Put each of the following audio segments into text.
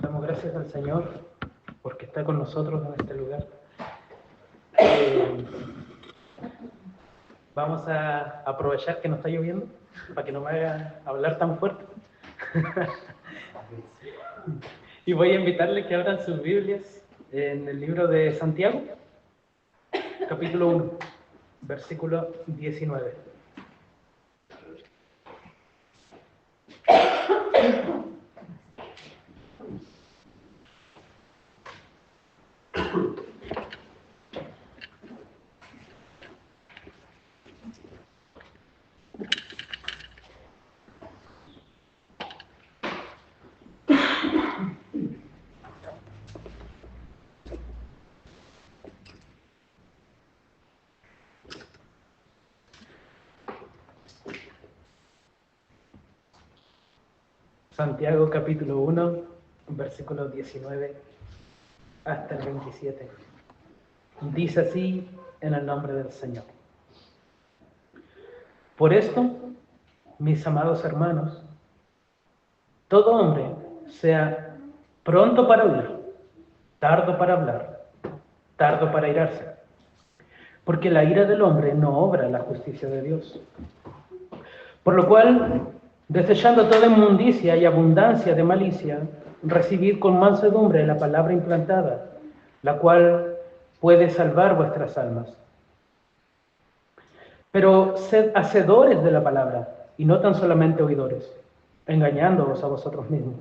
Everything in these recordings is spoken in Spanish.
Damos gracias al Señor porque está con nosotros en este lugar. Vamos a aprovechar que no está lloviendo para que no me haga hablar tan fuerte. Y voy a invitarles que abran sus Biblias en el libro de Santiago, capítulo 1, versículo 19. Santiago capítulo 1, versículo 19 hasta el 27. Dice así en el nombre del Señor. Por esto, mis amados hermanos, todo hombre sea pronto para oír, tardo para hablar, tardo para irarse, porque la ira del hombre no obra la justicia de Dios. Por lo cual, desechando toda inmundicia y abundancia de malicia, recibid con mansedumbre la palabra implantada, la cual puede salvar vuestras almas. Pero sed hacedores de la palabra, y no tan solamente oidores, engañándoos a vosotros mismos.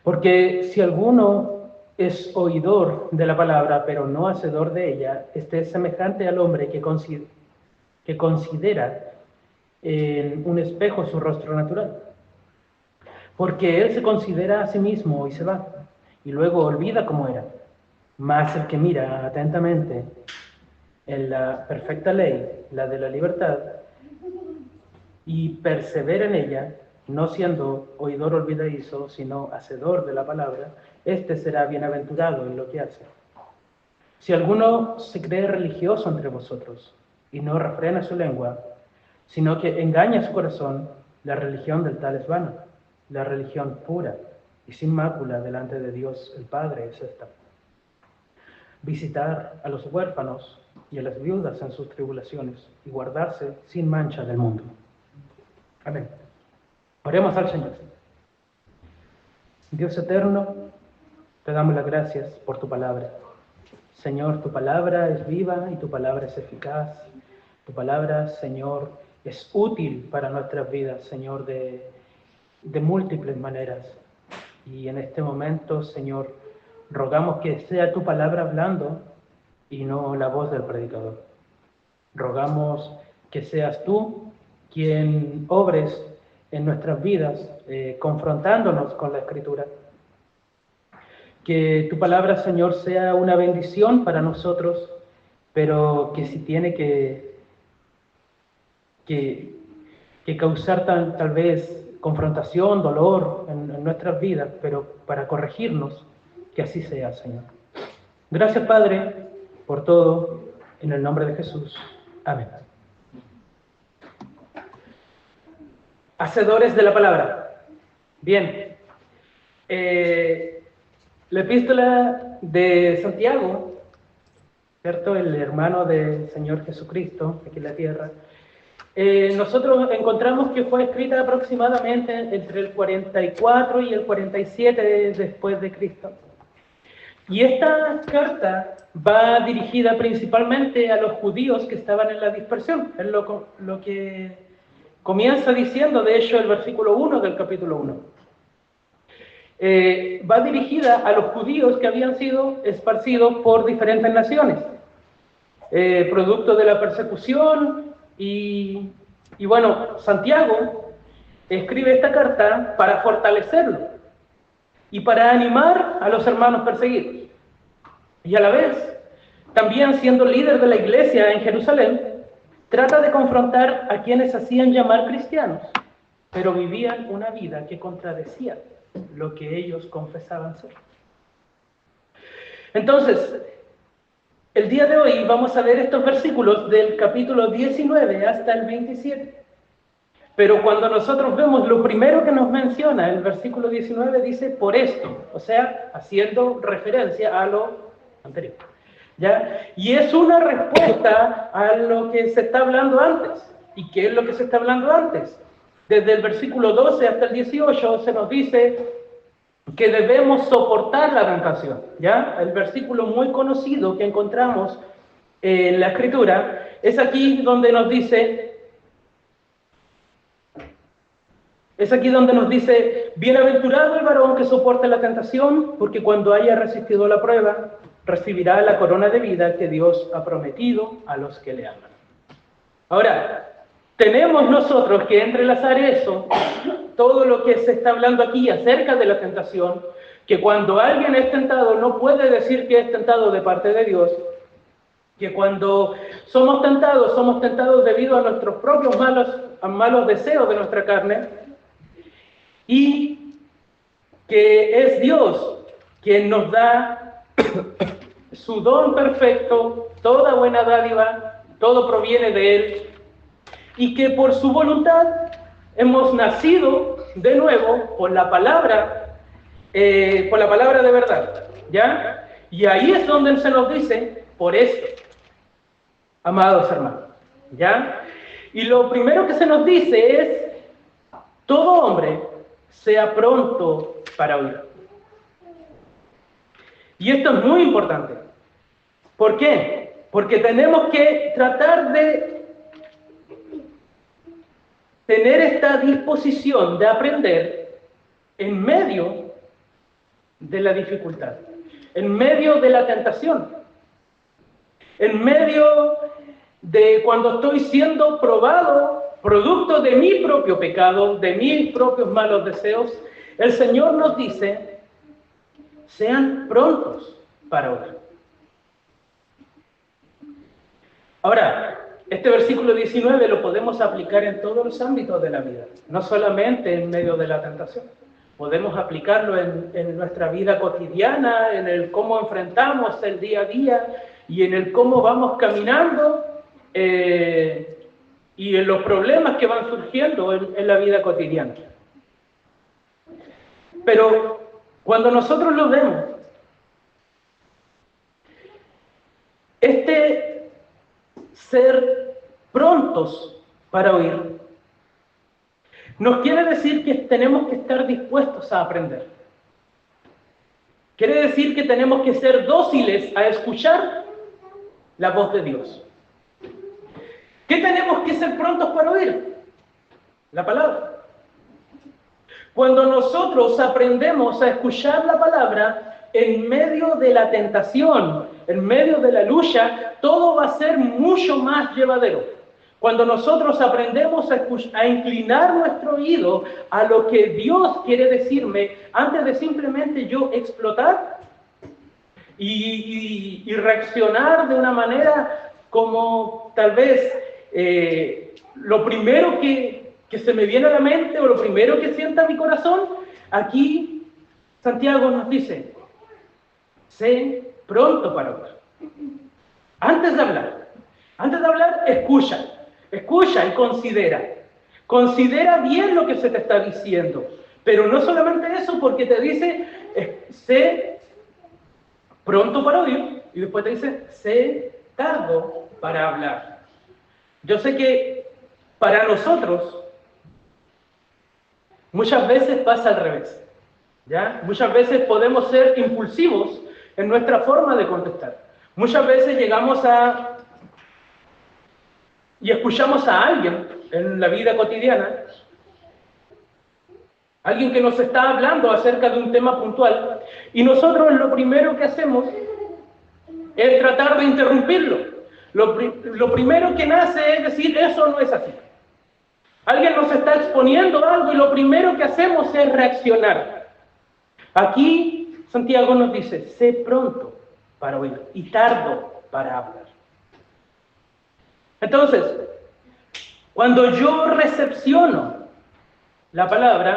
Porque si alguno es oidor de la palabra, pero no hacedor de ella, este es semejante al hombre que considera en un espejo su rostro natural. Porque él se considera a sí mismo y se va, y luego olvida cómo era. Mas el que mira atentamente en la perfecta ley, la de la libertad, y persevera en ella, no siendo oidor olvidadizo, sino hacedor de la palabra, éste será bienaventurado en lo que hace. Si alguno se cree religioso entre vosotros y no refrena su lengua, sino que engaña su corazón, la religión del tal es vana. La religión pura y sin mácula delante de Dios el Padre es esta: visitar a los huérfanos y a las viudas en sus tribulaciones y guardarse sin mancha del mundo. Amén. Oremos al Señor. Dios eterno, te damos las gracias por tu palabra. Señor, tu palabra es viva y tu palabra es eficaz. Tu palabra, Señor, es útil para nuestras vidas, Señor, de múltiples maneras. Y en este momento, Señor, rogamos que sea tu palabra hablando y no la voz del predicador. Rogamos que seas tú quien obres en nuestras vidas, confrontándonos con la Escritura. Que tu palabra, Señor, sea una bendición para nosotros, pero que si tiene que causar tal vez confrontación, dolor en nuestras vidas, pero para corregirnos, que así sea, Señor. Gracias, Padre, por todo, en el nombre de Jesús. Amén. Hacedores de la palabra. Bien. La epístola de Santiago, ¿cierto? El hermano del Señor Jesucristo, aquí en la tierra. Nosotros encontramos que fue escrita aproximadamente entre el 44 y el 47 después de Cristo. Y esta carta va dirigida principalmente a los judíos que estaban en la dispersión. Es lo que comienza diciendo, de hecho, el versículo 1 del capítulo 1. Va dirigida a los judíos que habían sido esparcidos por diferentes naciones, producto de la persecución. Y bueno, Santiago escribe esta carta para fortalecerlo y para animar a los hermanos perseguidos. Y a la vez, también siendo líder de la iglesia en Jerusalén, trata de confrontar a quienes hacían llamar cristianos, pero vivían una vida que contradecía lo que ellos confesaban ser. Entonces, el día de hoy vamos a ver estos versículos del capítulo 19 hasta el 27. Pero cuando nosotros vemos lo primero que nos menciona, el versículo 19 dice por esto, o sea, haciendo referencia a lo anterior. ¿Ya? Y es una respuesta a lo que se está hablando antes. ¿Y qué es lo que se está hablando antes? Desde el versículo 12 hasta el 18 se nos dice que debemos soportar la tentación. ¿Ya? El versículo muy conocido que encontramos en la Escritura es aquí donde nos dice... Es aquí donde nos dice, bienaventurado el varón que soporta la tentación, porque cuando haya resistido la prueba, recibirá la corona de vida que Dios ha prometido a los que le aman. Ahora, tenemos nosotros que entrelazar eso, todo lo que se está hablando aquí acerca de la tentación, que cuando alguien es tentado no puede decir que es tentado de parte de Dios, que cuando somos tentados debido a nuestros propios malos deseos de nuestra carne, y que es Dios quien nos da su don perfecto, toda buena dádiva, todo proviene de Él, y que por su voluntad hemos nacido de nuevo por la palabra de verdad, ¿ya? Y ahí es donde se nos dice, por esto, amados hermanos, ¿ya? Y lo primero que se nos dice es, todo hombre sea pronto para oír. Y esto es muy importante. ¿Por qué? Porque tenemos que tratar de tener esta disposición de aprender en medio de la dificultad, en medio de la tentación, en medio de cuando estoy siendo probado producto de mi propio pecado, de mis propios malos deseos. El Señor nos dice, sean prontos para oír. Ahora, este versículo 19 lo podemos aplicar en todos los ámbitos de la vida, no solamente en medio de la tentación. Podemos aplicarlo en nuestra vida cotidiana, en el cómo enfrentamos el día a día y en el cómo vamos caminando y en los problemas que van surgiendo en la vida cotidiana. Pero cuando nosotros lo vemos, este ser prontos para oír nos quiere decir que tenemos que estar dispuestos a aprender. Quiere decir que tenemos que ser dóciles a escuchar la voz de Dios. ¿Qué tenemos que ser prontos para oír? La palabra. Cuando nosotros aprendemos a escuchar la palabra en medio de la tentación, en medio de la lucha, todo va a ser mucho más llevadero. Cuando nosotros aprendemos a inclinar nuestro oído a lo que Dios quiere decirme, antes de simplemente yo explotar y reaccionar de una manera como tal vez lo primero que se me viene a la mente o lo primero que sienta mi corazón, aquí Santiago nos dice, sé pronto para hablar. Antes de hablar, escucha y considera. Considera bien lo que se te está diciendo. Pero no solamente eso, porque te dice, sé pronto para oír, y después te dice, sé tardo para hablar. Yo sé que para nosotros muchas veces pasa al revés, ¿ya? Muchas veces podemos ser impulsivos en nuestra forma de contestar. Muchas veces llegamos y escuchamos a alguien en la vida cotidiana, alguien que nos está hablando acerca de un tema puntual, y nosotros lo primero que hacemos es tratar de interrumpirlo. Lo primero que nace es decir, eso no es así. Alguien nos está exponiendo algo y lo primero que hacemos es reaccionar. Aquí Santiago nos dice, sé pronto para oír y tardo para hablar. Entonces, cuando yo recepciono la palabra,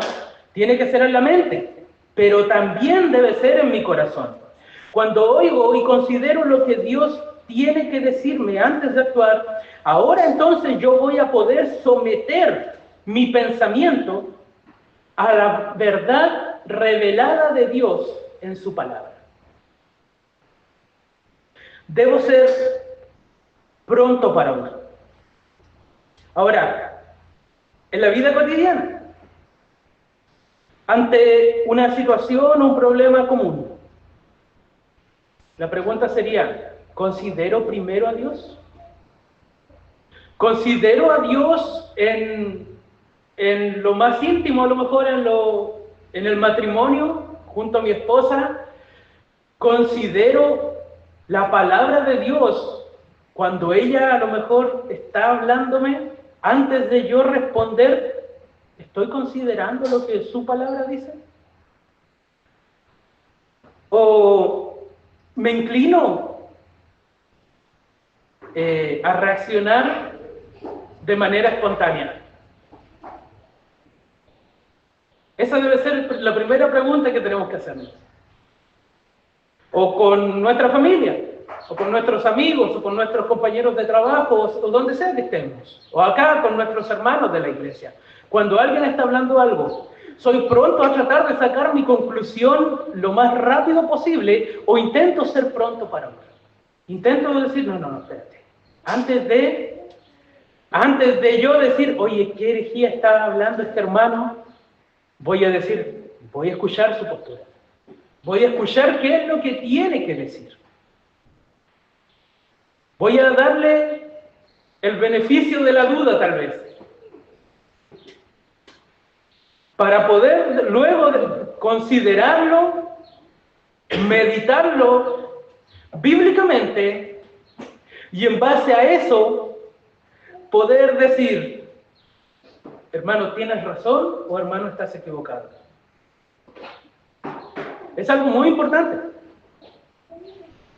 tiene que ser en la mente, pero también debe ser en mi corazón. Cuando oigo y considero lo que Dios tiene que decirme antes de actuar, ahora entonces yo voy a poder someter mi pensamiento a la verdad revelada de Dios en su palabra. Debo ser pronto para oír. Ahora, en la vida cotidiana, ante una situación o un problema común, la pregunta sería, ¿considero primero a Dios? ¿Considero a Dios en lo más íntimo, a lo mejor en el matrimonio, junto a mi esposa? ¿Considero la palabra de Dios cuando ella a lo mejor está hablándome? Antes de yo responder, ¿estoy considerando lo que su palabra dice? ¿O me inclino a reaccionar de manera espontánea? Esa debe ser la primera pregunta que tenemos que hacernos. O con nuestra familia, o con nuestros amigos, o con nuestros compañeros de trabajo, o donde sea que estemos. O acá con nuestros hermanos de la iglesia. Cuando alguien está hablando algo, ¿soy pronto a tratar de sacar mi conclusión lo más rápido posible o intento ser pronto para hablar? Intento decir, no, espérate. Antes de yo decir, oye, ¿qué herejía está hablando este hermano? Voy a decir, voy a escuchar su postura. Voy a escuchar qué es lo que tiene que decir. Voy a darle el beneficio de la duda, tal vez, para poder luego considerarlo, meditarlo bíblicamente y en base a eso poder decir, hermano, ¿tienes razón o hermano, estás equivocado? Es algo muy importante.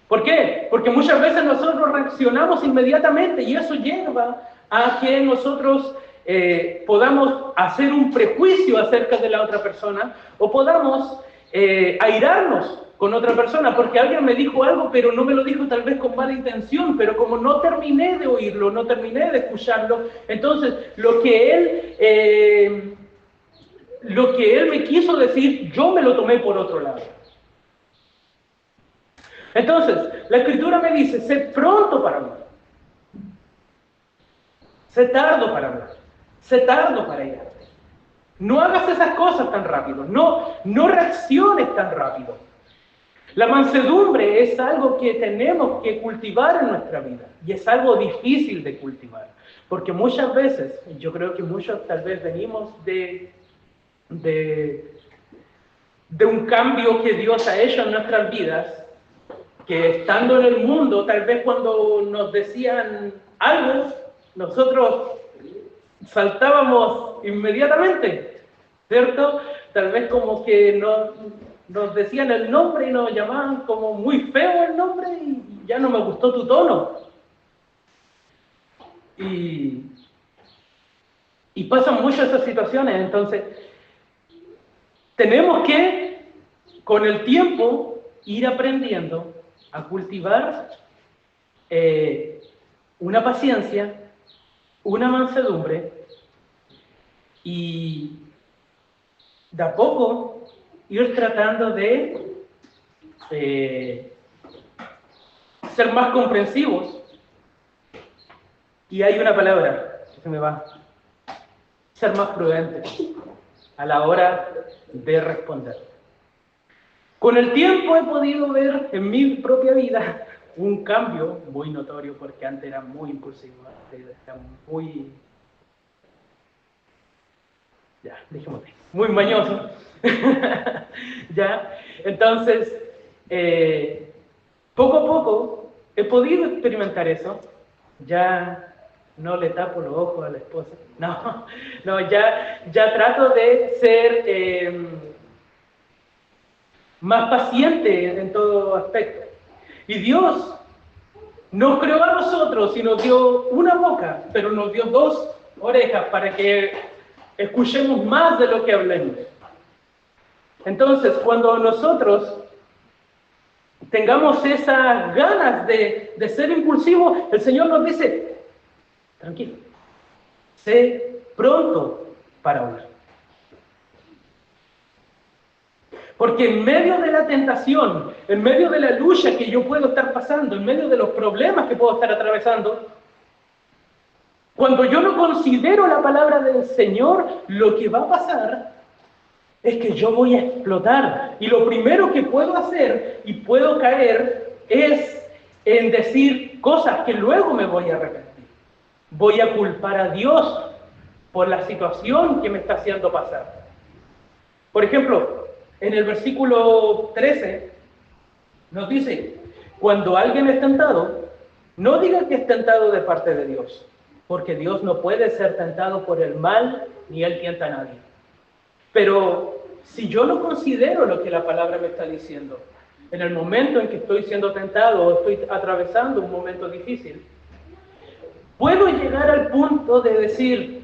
¿Por qué? Porque muchas veces nosotros reaccionamos inmediatamente y eso lleva a que nosotros podamos hacer un prejuicio acerca de la otra persona o podamos airarnos con otra persona porque alguien me dijo algo pero no me lo dijo tal vez con mala intención, pero como no terminé de oírlo, no terminé de escucharlo, entonces lo que él me quiso decir, yo me lo tomé por otro lado. Entonces, la Escritura me dice, sé pronto para hablar, sé tardo para hablar, sé tardo para irarte. No hagas esas cosas tan rápido, no reacciones tan rápido. La mansedumbre es algo que tenemos que cultivar en nuestra vida y es algo difícil de cultivar, porque muchas veces, yo creo que muchos tal vez venimos de un cambio que Dios ha hecho en nuestras vidas, que estando en el mundo, tal vez cuando nos decían algo, nosotros saltábamos inmediatamente, ¿cierto? Tal vez como que nos decían el nombre y nos llamaban como muy feo el nombre y ya no me gustó tu tono. Y pasan muchas esas situaciones, entonces tenemos que, con el tiempo, ir aprendiendo a cultivar una paciencia, una mansedumbre y de a poco ir tratando de ser más comprensivos. Y hay una palabra que se me va, ser más prudentes a la hora de responder. Con el tiempo he podido ver en mi propia vida un cambio muy notorio, porque antes era muy impulsivo, antes era muy, ya, dejémoslo, muy mañoso. ¿Ya? Entonces, poco a poco he podido experimentar eso. Ya no le tapo los ojos a la esposa. No, ya trato de ser más paciente en todo aspecto. Y Dios nos creó a nosotros y nos dio una boca, pero nos dio dos orejas para que escuchemos más de lo que hablemos. Entonces, cuando nosotros tengamos esas ganas de ser impulsivos, el Señor nos dice, tranquilo, sé pronto para hablar. Porque en medio de la tentación, en medio de la lucha que yo puedo estar pasando, en medio de los problemas que puedo estar atravesando, cuando yo no considero la palabra del Señor, lo que va a pasar es que yo voy a explotar. Y lo primero que puedo hacer y puedo caer es en decir cosas que luego me voy a arrepentir. Voy a culpar a Dios por la situación que me está haciendo pasar. Por ejemplo, en el versículo 13 nos dice, cuando alguien es tentado, no diga que es tentado de parte de Dios, porque Dios no puede ser tentado por el mal, ni Él tienta a nadie. Pero si yo no considero lo que la palabra me está diciendo, en el momento en que estoy siendo tentado o estoy atravesando un momento difícil, puedo llegar al punto de decir,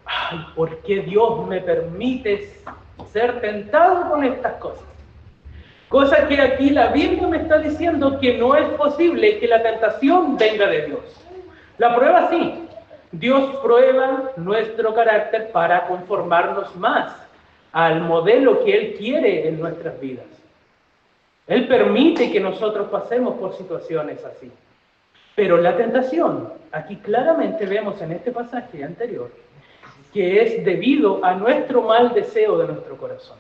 ay, ¿por qué Dios me permite ser tentado con estas cosas? Cosa que aquí la Biblia me está diciendo que no es posible que la tentación venga de Dios. La prueba sí. Dios prueba nuestro carácter para conformarnos más al modelo que Él quiere en nuestras vidas. Él permite que nosotros pasemos por situaciones así. Pero la tentación, aquí claramente vemos en este pasaje anterior, que es debido a nuestro mal deseo de nuestro corazón.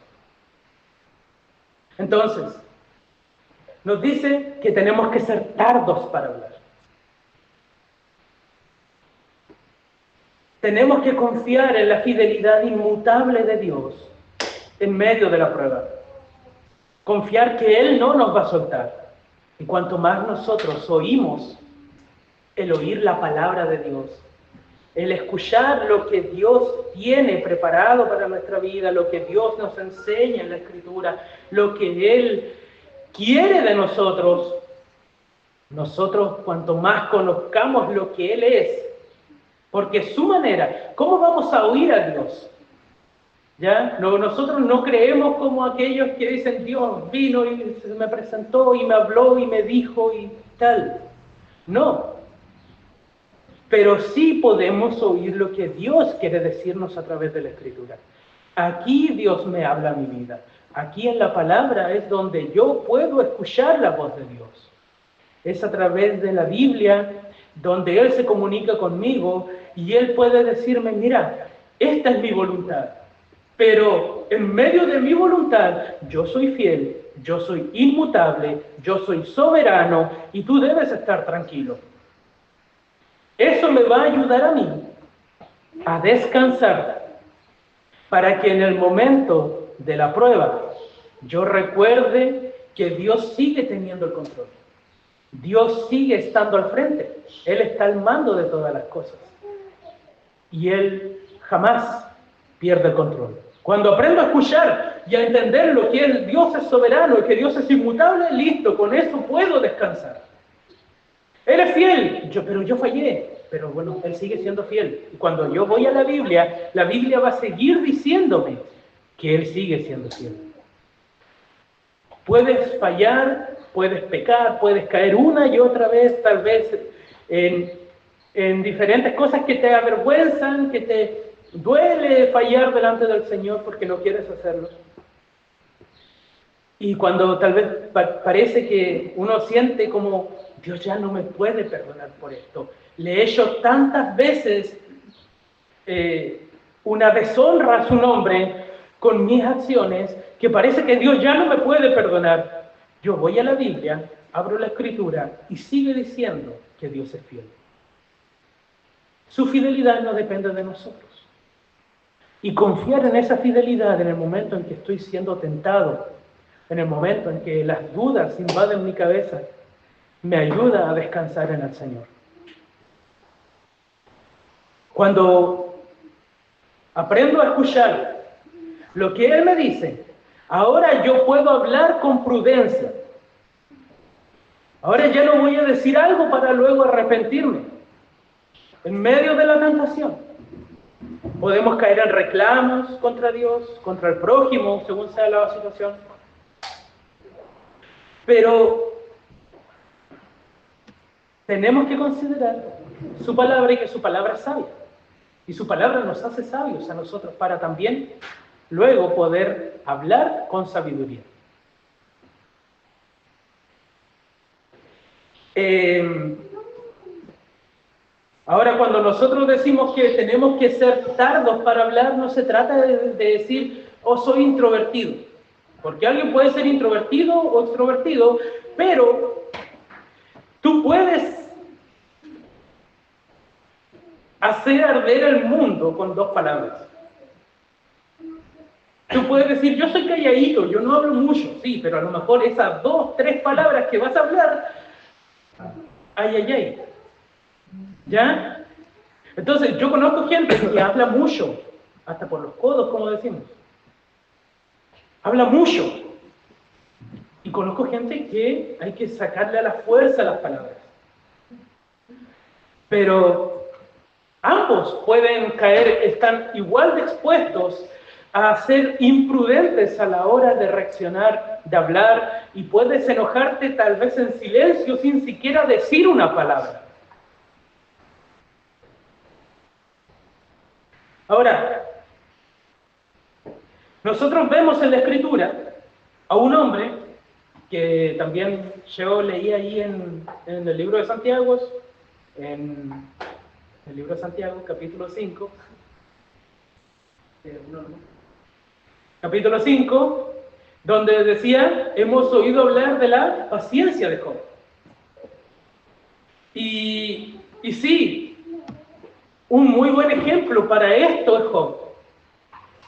Entonces, nos dice que tenemos que ser tardos para hablar. Tenemos que confiar en la fidelidad inmutable de Dios en medio de la prueba. Confiar que Él no nos va a soltar. Y cuanto más nosotros oímos el oír la palabra de Dios, el escuchar lo que Dios tiene preparado para nuestra vida, lo que Dios nos enseña en la Escritura, lo que Él quiere de nosotros, nosotros cuanto más conozcamos lo que Él es, porque su manera, ¿cómo vamos a oír a Dios? ¿Ya? No, nosotros no creemos como aquellos que dicen, Dios vino y se me presentó y me habló y me dijo y tal. No. Pero sí podemos oír lo que Dios quiere decirnos a través de la Escritura. Aquí Dios me habla a mi vida. Aquí en la palabra es donde yo puedo escuchar la voz de Dios. Es a través de la Biblia donde Él se comunica conmigo y Él puede decirme, mira, esta es mi voluntad. Pero en medio de mi voluntad, yo soy fiel, yo soy inmutable, yo soy soberano y tú debes estar tranquilo. Eso me va a ayudar a mí a descansar para que en el momento de la prueba yo recuerde que Dios sigue teniendo el control. Dios sigue estando al frente. Él está al mando de todas las cosas. Y Él jamás pierde el control. Cuando aprendo a escuchar y a entender lo que es Dios es soberano y que Dios es inmutable, listo, con eso puedo descansar. Él es fiel, pero yo fallé. Pero bueno, Él sigue siendo fiel. Y cuando yo voy a la Biblia va a seguir diciéndome que Él sigue siendo fiel. Puedes fallar, puedes pecar, puedes caer una y otra vez, tal vez en diferentes cosas que te avergüenzan, que te duele fallar delante del Señor porque no quieres hacerlo. Y cuando tal vez parece que uno siente como, Dios ya no me puede perdonar por esto. Le he hecho tantas veces una deshonra a su nombre con mis acciones que parece que Dios ya no me puede perdonar. Yo voy a la Biblia, abro la Escritura y sigue diciendo que Dios es fiel. Su fidelidad no depende de nosotros. Y confiar en esa fidelidad en el momento en que estoy siendo tentado, en el momento en que las dudas invaden mi cabeza, me ayuda a descansar en el Señor. Cuando aprendo a escuchar lo que Él me dice, ahora yo puedo hablar con prudencia. Ahora ya no voy a decir algo para luego arrepentirme. En medio de la tentación, podemos caer en reclamos contra Dios, contra el prójimo, según sea la situación. Pero tenemos que considerar su palabra y que su palabra es sabia. Y su palabra nos hace sabios a nosotros para también luego poder hablar con sabiduría. Ahora, cuando nosotros decimos que tenemos que ser tardos para hablar, no se trata de decir, oh, soy introvertido. Porque alguien puede ser introvertido o extrovertido, pero tú puedes hacer arder el mundo con 2 palabras. Tú puedes decir, yo soy calladito, yo no hablo mucho, sí, pero a lo mejor esas 2, 3 palabras que vas a hablar, ay, ay, ay. ¿Ya? Entonces, yo conozco gente que habla mucho, hasta por los codos, como decimos. Habla mucho. Y conozco gente que hay que sacarle a la fuerza las palabras. Pero ambos pueden caer, están igual de expuestos a ser imprudentes a la hora de reaccionar, de hablar, y puedes enojarte tal vez en silencio sin siquiera decir una palabra. Ahora, nosotros vemos en la Escritura a un hombre que también yo leí ahí en el libro de Santiago, en el libro de Santiago, capítulo 5, capítulo 5, donde decía, hemos oído hablar de la paciencia de Job. Y sí, un muy buen ejemplo para esto es Job.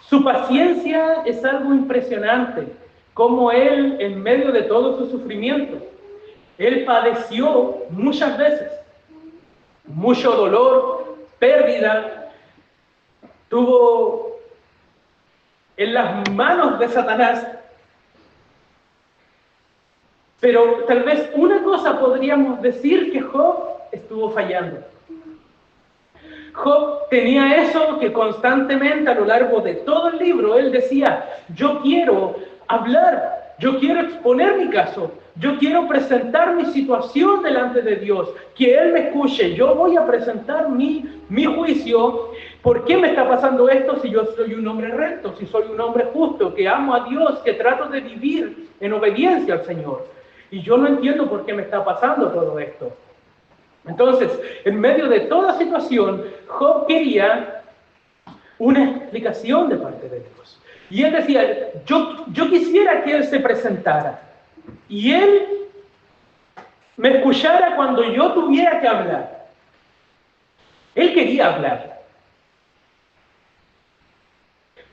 Su paciencia es algo impresionante, como él, en medio de todo su sufrimiento, él padeció muchas veces, mucho dolor, pérdida, tuvo en las manos de Satanás. Pero tal vez una cosa podríamos decir que Job estuvo fallando. Job tenía eso que constantemente a lo largo de todo el libro él decía, yo quiero hablar, yo quiero exponer mi caso, yo quiero presentar mi situación delante de Dios, que Él me escuche, yo voy a presentar mi juicio. ¿Por qué me está pasando esto si yo soy un hombre recto, si soy un hombre justo, que amo a Dios, que trato de vivir en obediencia al Señor? Y yo no entiendo por qué me está pasando todo esto. Entonces, en medio de toda situación, Job quería una explicación de parte de Dios. Y él decía, yo quisiera que Él se presentara y Él me escuchara cuando yo tuviera que hablar. Él quería hablar.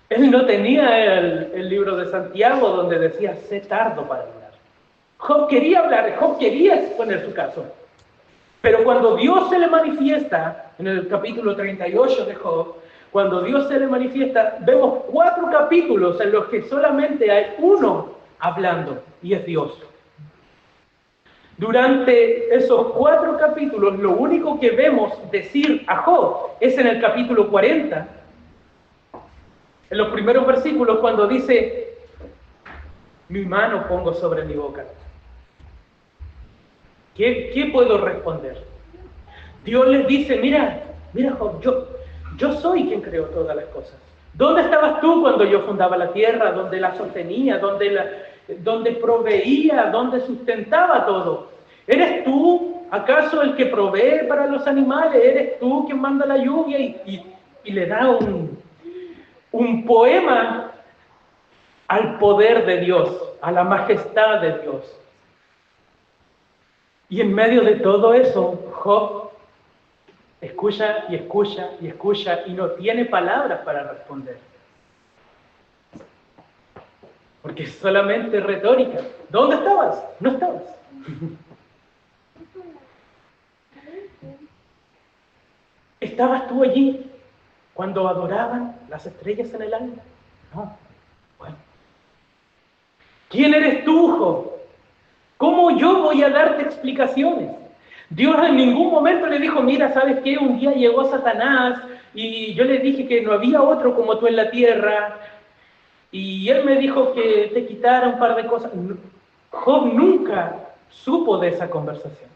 Él no tenía el libro de Santiago donde decía, sé tardo para hablar. Job quería hablar, Job quería exponer su caso. Pero cuando Dios se le manifiesta, en el capítulo 38 de Job, cuando Dios se le manifiesta, vemos 4 capítulos en los que solamente hay uno hablando, y es Dios. Durante esos 4 capítulos, lo único que vemos decir a Job es en el capítulo 40, en los primeros versículos, cuando dice, mi mano pongo sobre mi boca. ¿Qué puedo responder? Dios les dice, mira Job, yo soy quien creó todas las cosas. ¿Dónde estabas tú cuando yo fundaba la tierra? ¿Dónde la sostenía? ¿Dónde proveía? ¿Dónde sustentaba todo? ¿Eres tú acaso el que provee para los animales? ¿Eres tú quien manda la lluvia? Y le da un poema al poder de Dios, a la majestad de Dios. Y en medio de todo eso, Job escucha y escucha y escucha y no tiene palabras para responder. Porque es solamente retórica. ¿Dónde estabas? No estabas. ¿Estabas tú allí cuando adoraban las estrellas en el alma? No. Bueno. ¿Quién eres tú, Job? ¿Cómo yo voy a darte explicaciones? Dios en ningún momento le dijo, mira, ¿sabes qué? Un día llegó Satanás y yo le dije que no había otro como tú en la tierra y él me dijo que te quitara un par de cosas. Job nunca supo de esa conversación.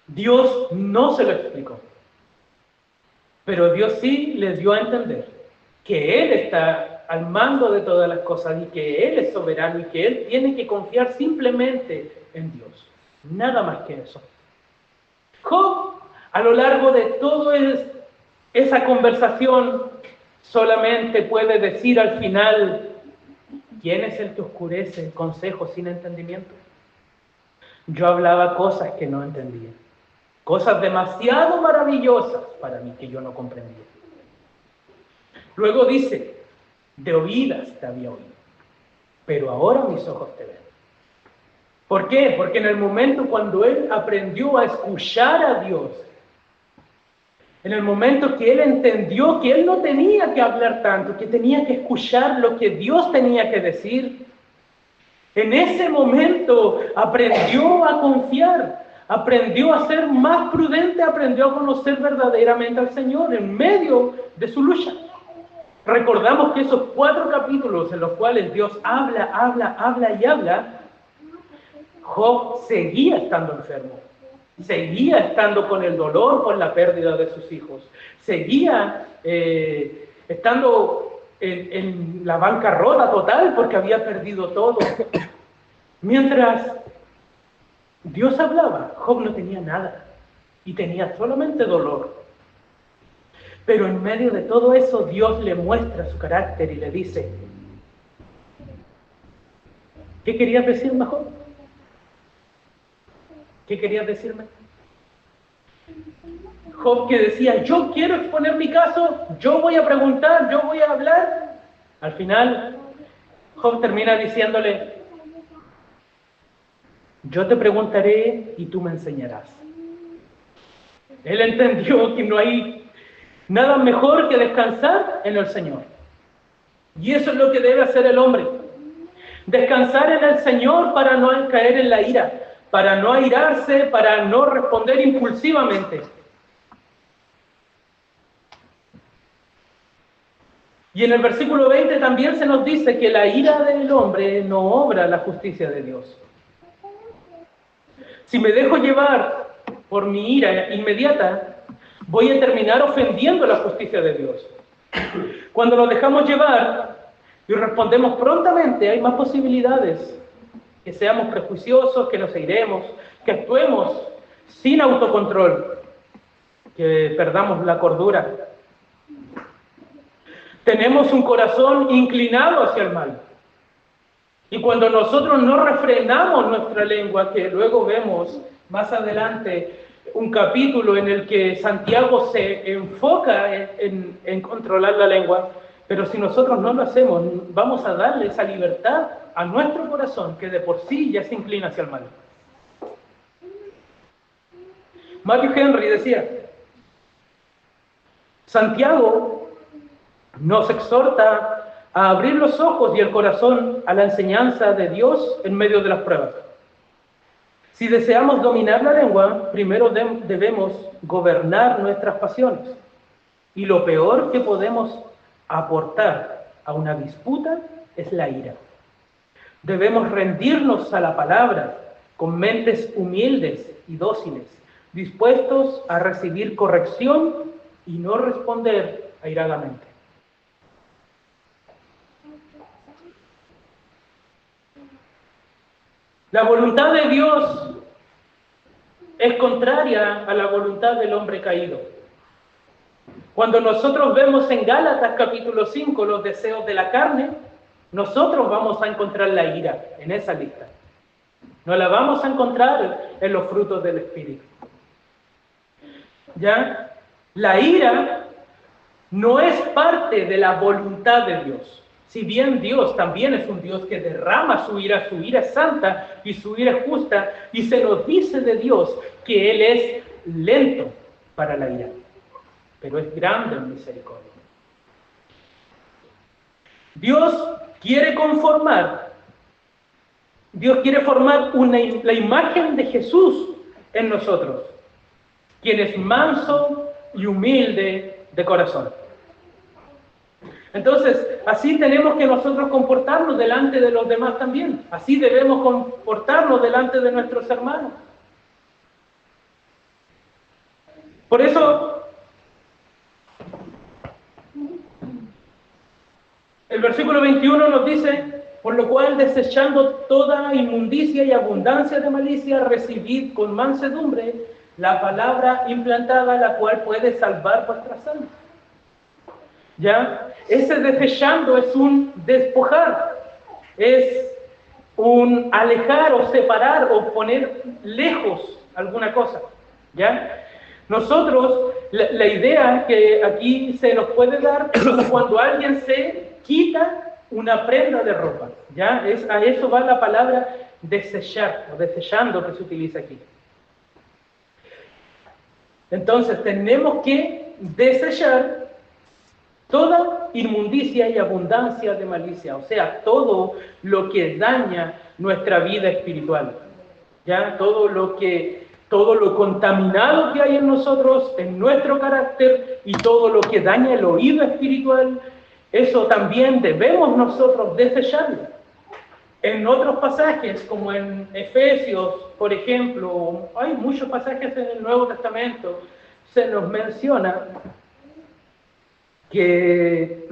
Dios no se lo explicó, pero Dios sí les dio a entender que Él está al mando de todas las cosas y que Él es soberano y que Él tiene que confiar simplemente en Dios. Nada más que eso. Job, a lo largo de toda esa conversación, solamente puede decir al final: ¿quién es el que oscurece consejos sin entendimiento? Yo hablaba cosas que no entendía, cosas demasiado maravillosas para mí que yo no comprendía. Luego dice: de oídas te había oído, pero ahora mis ojos te ven. ¿Por qué? Porque en el momento cuando él aprendió a escuchar a Dios, en el momento que él entendió que él no tenía que hablar tanto, que tenía que escuchar lo que Dios tenía que decir, en ese momento aprendió a confiar, aprendió a ser más prudente, aprendió a conocer verdaderamente al Señor en medio de su lucha. Recordamos que esos 4 capítulos en los cuales Dios habla y habla, Job seguía estando enfermo, seguía estando con el dolor por la pérdida de sus hijos, seguía estando en la bancarrota total porque había perdido todo. Mientras Dios hablaba, Job no tenía nada y tenía solamente dolor. Pero en medio de todo eso, Dios le muestra su carácter y le dice: ¿qué querías decirme, Job? ¿Qué querías decirme? Job, que decía: yo quiero exponer mi caso, yo voy a preguntar, yo voy a hablar. Al final, Job termina diciéndole: yo te preguntaré y tú me enseñarás. Él entendió que no hay nada mejor que descansar en el Señor. Y eso es lo que debe hacer el hombre. Descansar en el Señor para no caer en la ira, para no airarse, para no responder impulsivamente. Y en el versículo 20 también se nos dice que la ira del hombre no obra la justicia de Dios. Si me dejo llevar por mi ira inmediata, voy a terminar ofendiendo la justicia de Dios. Cuando nos dejamos llevar y respondemos prontamente, hay más posibilidades que seamos prejuiciosos, que nos airemos, que actuemos sin autocontrol, que perdamos la cordura. Tenemos un corazón inclinado hacia el mal. Y cuando nosotros no refrenamos nuestra lengua, que luego vemos más adelante un capítulo en el que Santiago se enfoca en controlar la lengua, pero si nosotros no lo hacemos, vamos a darle esa libertad a nuestro corazón, que de por sí ya se inclina hacia el mal. Matthew Henry decía: Santiago nos exhorta a abrir los ojos y el corazón a la enseñanza de Dios en medio de las pruebas. Si deseamos dominar la lengua, primero debemos gobernar nuestras pasiones. Y lo peor que podemos aportar a una disputa es la ira. Debemos rendirnos a la palabra con mentes humildes y dóciles, dispuestos a recibir corrección y no responder airadamente. La voluntad de Dios es contraria a la voluntad del hombre caído. Cuando nosotros vemos en Gálatas capítulo 5 los deseos de la carne, nosotros vamos a encontrar la ira en esa lista. No la vamos a encontrar en los frutos del Espíritu. ¿Ya? La ira no es parte de la voluntad de Dios. Si bien Dios también es un Dios que derrama su ira es santa y su ira es justa, y se nos dice de Dios que Él es lento para la ira, pero es grande en misericordia. Dios quiere formar la imagen de Jesús en nosotros, quien es manso y humilde de corazón. Entonces, así tenemos que nosotros comportarnos delante de los demás también. Así debemos comportarnos delante de nuestros hermanos. Por eso, el versículo 21 nos dice, por lo cual, desechando toda inmundicia y abundancia de malicia, recibid con mansedumbre la palabra implantada, la cual puede salvar vuestras almas. ¿Ya? Ese desechando es un despojar, es un alejar o separar o poner lejos alguna cosa. ¿Ya? Nosotros, la idea que aquí se nos puede dar es como cuando alguien se quita una prenda de ropa, ¿ya? A eso va la palabra desechar, o desechando que se utiliza aquí. Entonces, tenemos que desechar toda inmundicia y abundancia de malicia, o sea, todo lo que daña nuestra vida espiritual, ¿ya? Todo lo contaminado que hay en nosotros, en nuestro carácter, y todo lo que daña el oído espiritual, eso también debemos nosotros desecharlo. En otros pasajes, como en Efesios, por ejemplo, hay muchos pasajes en el Nuevo Testamento, se nos menciona que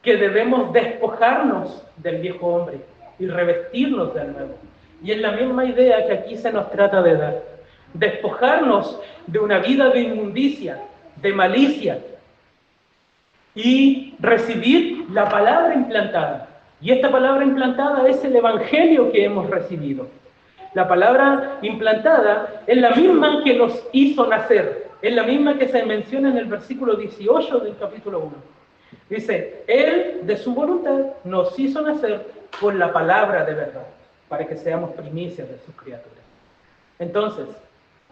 debemos despojarnos del viejo hombre y revestirnos del nuevo. Y es la misma idea que aquí se nos trata de dar. Despojarnos de una vida de inmundicia, de malicia, y recibir la palabra implantada. Y esta palabra implantada es el Evangelio que hemos recibido. La palabra implantada es la misma que nos hizo nacer, es la misma que se menciona en el versículo 18 del capítulo 1. Dice, Él de su voluntad nos hizo nacer por la palabra de verdad, para que seamos primicias de sus criaturas. Entonces,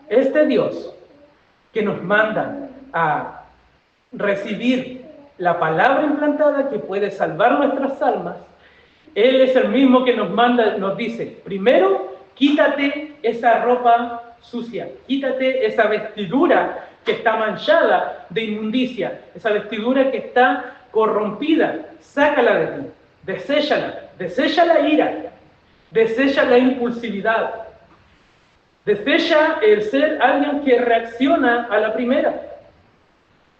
este Dios que nos manda a recibir la palabra implantada que puede salvar nuestras almas, Él es el mismo que nos manda, nos dice, primero, quítate esa ropa sucia, quítate esa vestidura que está manchada de inmundicia, esa vestidura que está corrompida, sácala de ti, desecha la ira, desecha la impulsividad, desecha el ser alguien que reacciona a la primera,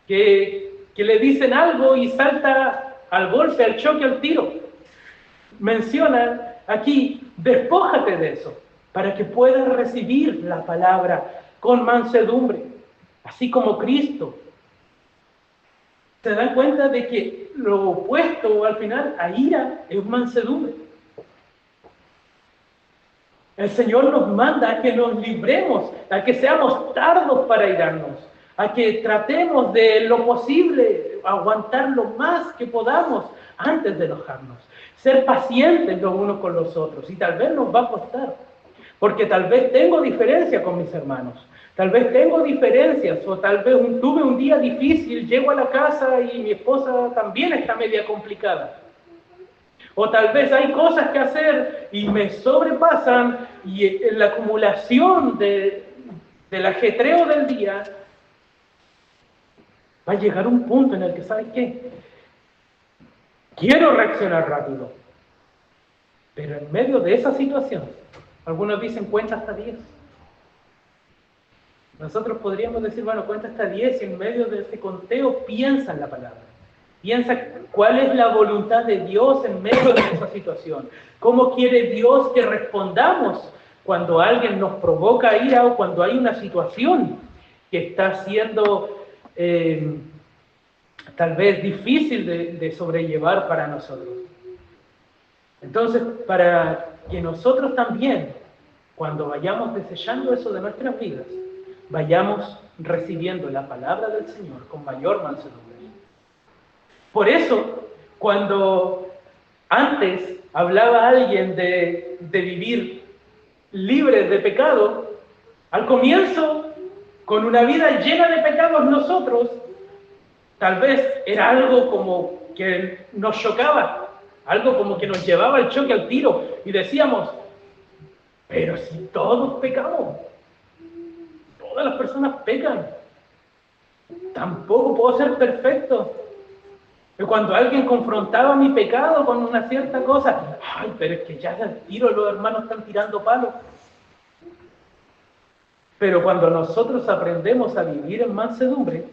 que le dicen algo y salta al golpe, al choque, al tiro. Mencionan aquí, despójate de eso, para que puedas recibir la palabra con mansedumbre, así como Cristo. ¿Se dan cuenta de que lo opuesto al final a ira es mansedumbre? El Señor nos manda a que nos libremos, a que seamos tardos para irarnos, a que tratemos de lo posible aguantar lo más que podamos antes de enojarnos, ser pacientes los unos con los otros, y tal vez nos va a costar, porque tal vez tengo diferencia con mis hermanos, tal vez tengo diferencias, o tal vez tuve un día difícil, llego a la casa y mi esposa también está media complicada. O tal vez hay cosas que hacer y me sobrepasan, y en la acumulación del ajetreo del día va a llegar un punto en el que, ¿sabes qué? Quiero reaccionar rápido. Pero en medio de esa situación, algunos dicen cuenta hasta 10. Nosotros podríamos decir, bueno, cuenta hasta 10 y en medio de ese conteo piensa en la palabra. Piensa cuál es la voluntad de Dios en medio de esa situación. ¿Cómo quiere Dios que respondamos cuando alguien nos provoca ira o cuando hay una situación que está siendo tal vez difícil de sobrellevar para nosotros? Entonces, para que nosotros también, cuando vayamos desechando eso de nuestras vidas, vayamos recibiendo la palabra del Señor con mayor mansedumbre. Por eso, cuando antes hablaba alguien de vivir libres de pecado, al comienzo, con una vida llena de pecados nosotros, tal vez era algo como que nos chocaba, algo como que nos llevaba el choque al tiro, y decíamos, pero si todos pecamos, todas las personas pecan, tampoco puedo ser perfecto. Y cuando alguien confrontaba mi pecado con una cierta cosa, ay, pero es que ya al tiro los hermanos están tirando palos. Pero cuando nosotros aprendemos a vivir en mansedumbre,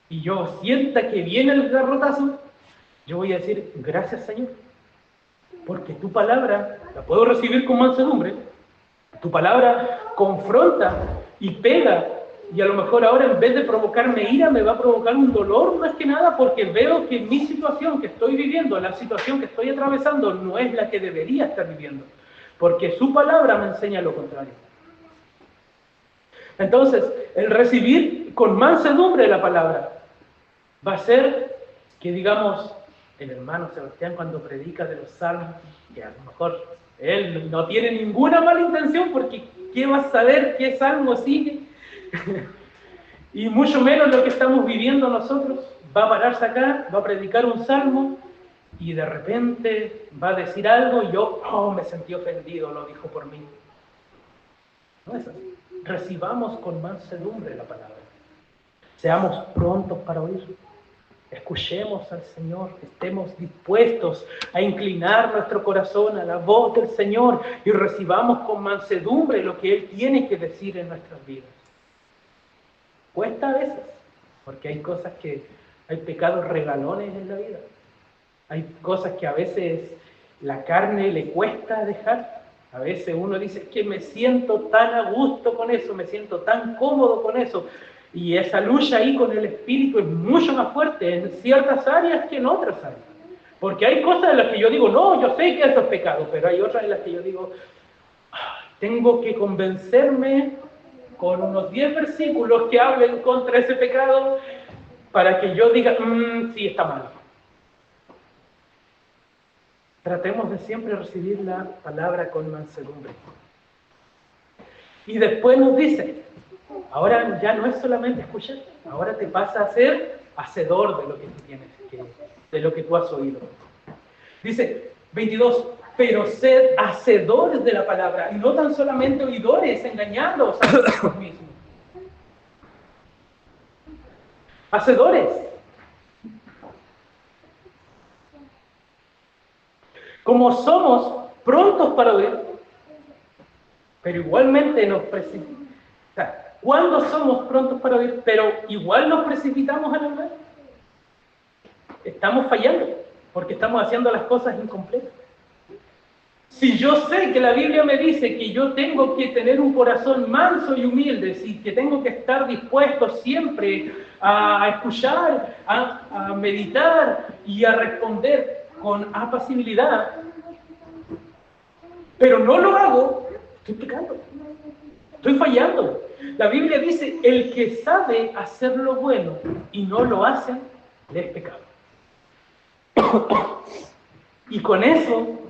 y yo sienta que viene el garrotazo, yo voy a decir, gracias Señor, porque tu palabra la puedo recibir con mansedumbre, tu palabra confronta y pega, y a lo mejor ahora en vez de provocarme ira, me va a provocar un dolor más que nada, porque veo que mi situación que estoy viviendo, la situación que estoy atravesando, no es la que debería estar viviendo, porque su palabra me enseña lo contrario. Entonces, el recibir con mansedumbre la palabra va a ser que, digamos, el hermano Sebastián cuando predica de los salmos, que a lo mejor él no tiene ninguna mala intención, porque ¿qué va a saber qué salmo sigue? Y mucho menos lo que estamos viviendo nosotros. Va a pararse acá, va a predicar un salmo, y de repente va a decir algo, y yo, me sentí ofendido, lo dijo por mí. No es así. Recibamos con mansedumbre la palabra. Seamos prontos para oír. Escuchemos al Señor, estemos dispuestos a inclinar nuestro corazón a la voz del Señor y recibamos con mansedumbre lo que Él tiene que decir en nuestras vidas. Cuesta a veces, porque hay cosas hay pecados regalones en la vida. Hay cosas que a veces la carne le cuesta dejar. A veces uno dice que me siento tan a gusto con eso, me siento tan cómodo con eso. Y esa lucha ahí con el espíritu es mucho más fuerte en ciertas áreas que en otras áreas. Porque hay cosas en las que yo digo, no, yo sé que eso es pecado, pero hay otras en las que yo digo, tengo que convencerme con unos 10 versículos que hablen contra ese pecado para que yo diga, sí, está mal. Tratemos de siempre recibir la palabra con mansedumbre. Y después nos dice, ahora ya no es solamente escuchar, ahora te pasa a ser hacedor de lo que tú tienes, de lo que tú has oído. Dice 22, pero sed hacedores de la palabra, y no tan solamente oidores, engañándoos a vosotros mismos. Hacedores. Como somos prontos para oír, pero igualmente nos precipitamos. O sea, ¿cuándo somos prontos para oír, pero igual nos precipitamos al hablar? Estamos fallando, porque estamos haciendo las cosas incompletas. Si yo sé que la Biblia me dice que yo tengo que tener un corazón manso y humilde, y que tengo que estar dispuesto siempre a escuchar, a meditar y a responder con apacibilidad, pero no lo hago, estoy pecando, estoy fallando. La Biblia dice, el que sabe hacer lo bueno y no lo hace, le es pecado. Y con eso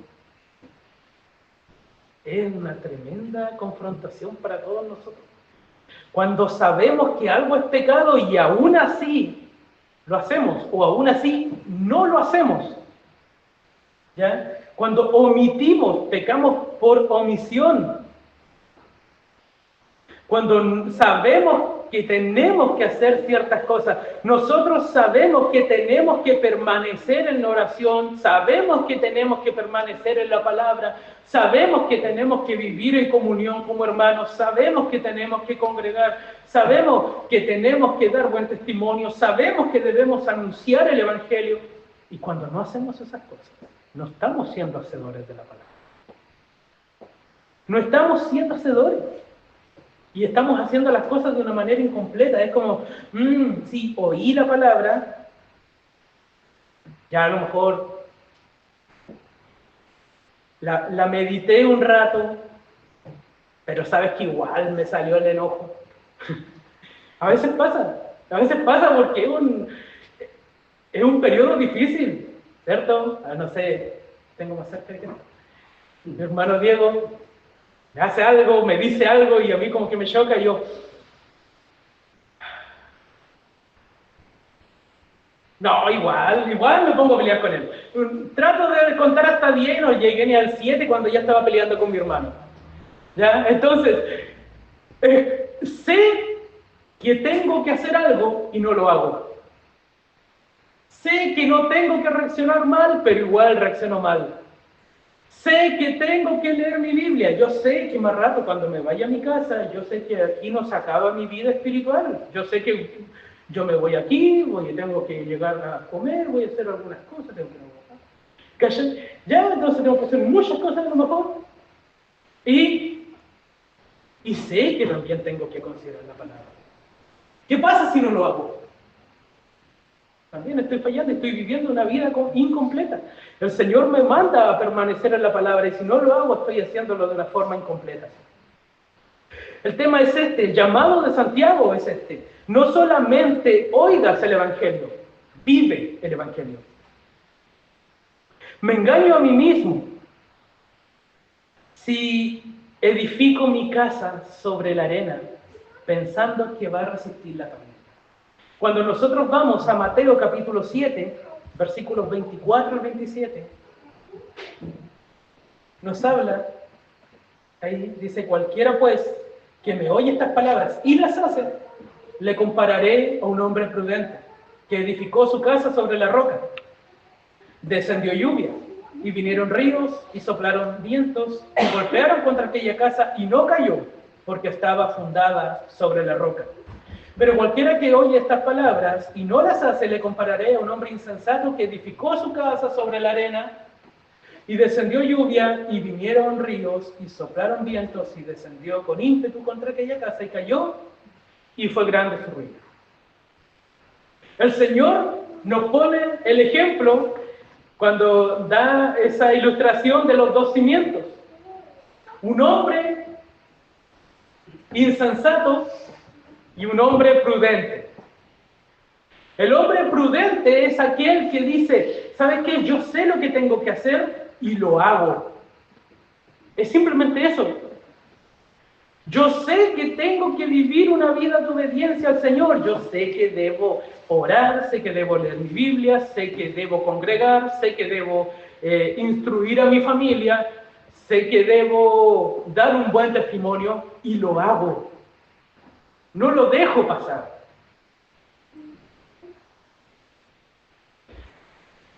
es una tremenda confrontación para todos nosotros. Cuando sabemos que algo es pecado y aún así lo hacemos, o aún así no lo hacemos, ¿ya? Cuando omitimos, pecamos por omisión. Cuando sabemos que tenemos que hacer ciertas cosas, nosotros sabemos que tenemos que permanecer en la oración, sabemos que tenemos que permanecer en la palabra, sabemos que tenemos que vivir en comunión como hermanos, sabemos que tenemos que congregar, sabemos que tenemos que dar buen testimonio, sabemos que debemos anunciar el Evangelio, y cuando no hacemos esas cosas, no estamos siendo hacedores de la palabra. No estamos siendo hacedores. Y estamos haciendo las cosas de una manera incompleta. Es como, sí, oí la palabra, ya a lo mejor la medité un rato, pero sabes que igual me salió el enojo. A veces pasa porque es un periodo difícil, ¿cierto? No sé, tengo más cerca de que no. Mi hermano Diego me hace algo, me dice algo y a mí como que me choca y yo... No, igual me pongo a pelear con él. Trato de contar hasta 10, no llegué ni al 7 cuando ya estaba peleando con mi hermano. ¿Ya? Entonces, sé que tengo que hacer algo y no lo hago. Sé que no tengo que reaccionar mal, pero igual reacciono mal. Sé que tengo que leer mi Biblia. Yo sé que más rato cuando me vaya a mi casa, yo sé que aquí no se acaba mi vida espiritual. Yo sé que yo me voy aquí, tengo que llegar a comer, voy a hacer algunas cosas, tengo que ¿cachai? Ya, entonces tengo que hacer muchas cosas a lo mejor. Y sé que también tengo que considerar la palabra. ¿Qué pasa si no lo hago? También estoy fallando, estoy viviendo una vida incompleta. El Señor me manda a permanecer en la palabra y si no lo hago, estoy haciéndolo de una forma incompleta. El tema es este, el llamado de Santiago es este. No solamente oigas el Evangelio, vive el Evangelio. Me engaño a mí mismo si edifico mi casa sobre la arena pensando que va a resistir la tormenta. Cuando nosotros vamos a Mateo capítulo 7, versículos 24 al 27, nos habla, ahí dice, cualquiera pues que me oye estas palabras y las hace, le compararé a un hombre prudente que edificó su casa sobre la roca. Descendió lluvia y vinieron ríos y soplaron vientos y golpearon contra aquella casa y no cayó porque estaba fundada sobre la roca. Pero cualquiera que oye estas palabras y no las hace, le compararé a un hombre insensato que edificó su casa sobre la arena y descendió lluvia y vinieron ríos y soplaron vientos y descendió con ímpetu contra aquella casa y cayó y fue grande su ruina. El Señor nos pone el ejemplo cuando da esa ilustración de los dos cimientos. Un hombre insensato y un hombre prudente. El hombre prudente es aquel que dice, ¿sabes qué? Yo sé lo que tengo que hacer y lo hago. Es simplemente eso. Yo sé que tengo que vivir una vida de obediencia al Señor. Yo sé que debo orar, sé que debo leer mi Biblia, sé que debo congregar, sé que debo instruir a mi familia, sé que debo dar un buen testimonio y lo hago. No lo dejo pasar.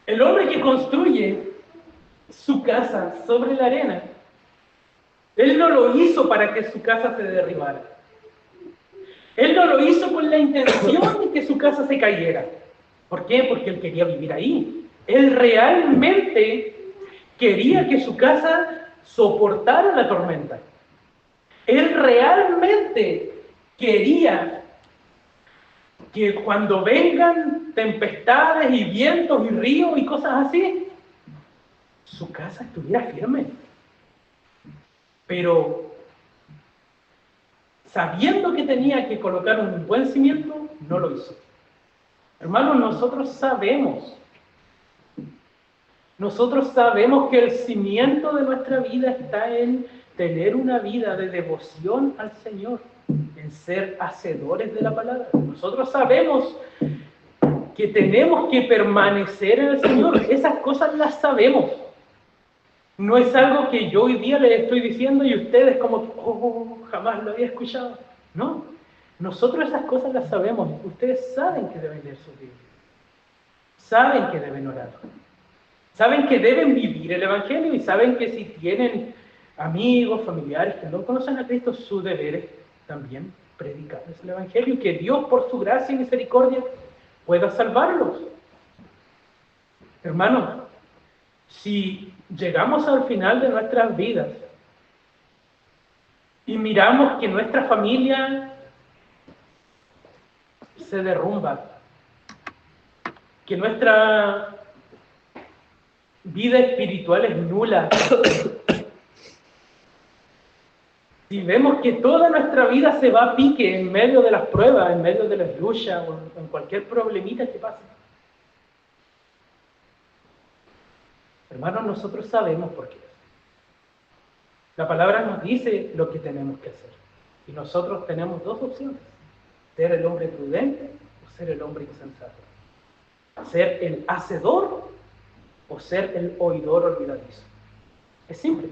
El hombre que construye su casa sobre la arena, él no lo hizo para que su casa se derribara. Él no lo hizo con la intención de que su casa se cayera. ¿Por qué? Porque él quería vivir ahí. Él realmente quería que su casa soportara la tormenta. Él realmente quería que cuando vengan tempestades y vientos y ríos y cosas así, su casa estuviera firme. Pero sabiendo que tenía que colocar un buen cimiento, no lo hizo. Hermanos, nosotros sabemos que el cimiento de nuestra vida está en tener una vida de devoción al Señor, en ser hacedores de la palabra. Nosotros sabemos que tenemos que permanecer en el Señor. Esas cosas las sabemos. No es algo que yo hoy día les estoy diciendo y ustedes como, jamás lo había escuchado. No, nosotros esas cosas las sabemos. Ustedes saben que deben leer su Biblia. Saben que deben orar. Saben que deben vivir el Evangelio y saben que si tienen amigos, familiares que no conocen a Cristo, su deber es también predicarles el Evangelio y que Dios, por su gracia y misericordia, pueda salvarlos. Hermanos, si llegamos al final de nuestras vidas y miramos que nuestra familia se derrumba, que nuestra vida espiritual es nula, si vemos que toda nuestra vida se va a pique en medio de las pruebas, en medio de las luchas o en cualquier problemita que pase, hermanos, nosotros sabemos por qué. La palabra nos dice lo que tenemos que hacer. Y nosotros tenemos dos opciones: ser el hombre prudente o ser el hombre insensato. Ser el hacedor o ser el oidor olvidadizo. Es simple.